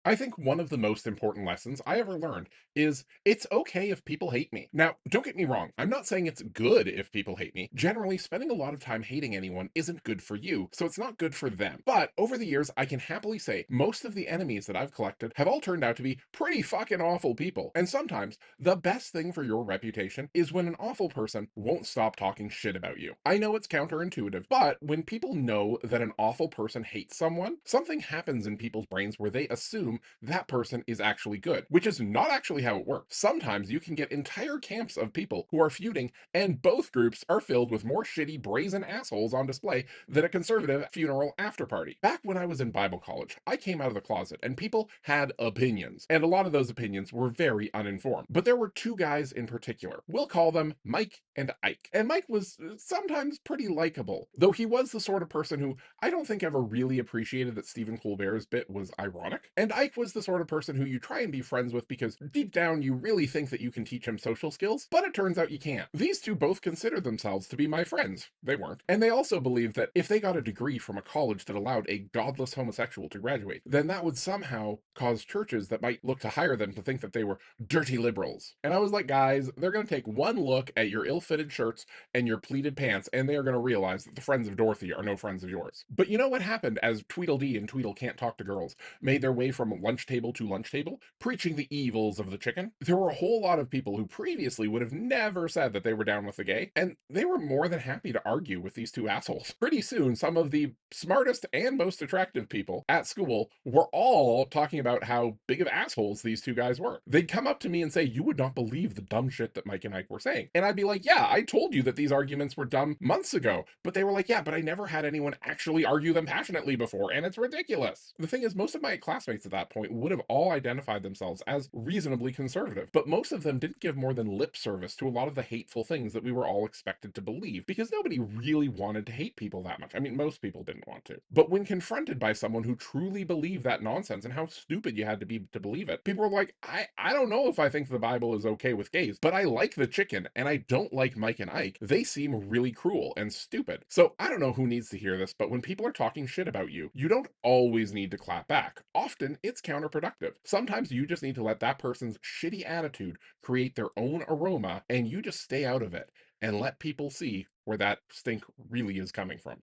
I think one of the most important lessons I ever learned is it's okay if people hate me. Now, don't get me wrong, I'm not saying it's good if people hate me. Generally, spending a lot of time hating anyone isn't good for you, so it's not good for them. But over the years, I can happily say most of the enemies that I've collected have all turned out to be pretty fucking awful people. And sometimes the best thing for your reputation is when an awful person won't stop talking shit about you. I know it's counterintuitive, but when people know that an awful person hates someone, something happens in people's brains where they assume that person is actually good, which is not actually how it works. Sometimes you can get entire camps of people who are feuding, and both groups are filled with more shitty, brazen assholes on display than a conservative funeral after party. Back when I was in Bible college, I came out of the closet and people had opinions, and a lot of those opinions were very uninformed. But there were two guys in particular. We'll call them Mike and Ike. And Mike was sometimes pretty likable, though he was the sort of person who I don't think ever really appreciated that Stephen Colbert's bit was ironic. And Ike was the sort of person who you try and be friends with because deep down you really think that you can teach him social skills, but it turns out you can't. These two both considered themselves to be my friends. They weren't. And they also believed that if they got a degree from a college that allowed a godless homosexual to graduate, then that would somehow cause churches that might look to hire them to think that they were dirty liberals. And I was like, guys, they're going to take one look at your ill-fitted shirts and your pleated pants, and they are going to realize that the friends of Dorothy are no friends of yours. But you know what happened as Tweedledee and Tweedle Can't Talk to Girls made their way from lunch table to lunch table, preaching the evils of the chicken? There were a whole lot of people who previously would have never said that they were down with the gay, and they were more than happy to argue with these two assholes. Pretty soon, some of the smartest and most attractive people at school were all talking about how big of assholes these two guys were. They'd come up to me and say, "You would not believe the dumb shit that Mike and Ike were saying." And I'd be like, "Yeah, I told you that these arguments were dumb months ago." But they were like, "Yeah, but I never had anyone actually argue them passionately before, and it's ridiculous." The thing is, most of my classmates at that point would have all identified themselves as reasonably conservative, but most of them didn't give more than lip service to a lot of the hateful things that we were all expected to believe, because nobody really wanted to hate people that much. I mean, most people didn't want to. But when confronted by someone who truly believed that nonsense and how stupid you had to be to believe it, people were like, I don't know if I think the Bible is okay with gays, but I like the chicken and I don't like Mike and Ike. They seem really cruel and stupid. So I don't know who needs to hear this, but when people are talking shit about you, you don't always need to clap back. Often it's counterproductive. Sometimes you just need to let that person's shitty attitude create their own aroma and you just stay out of it and let people see where that stink really is coming from.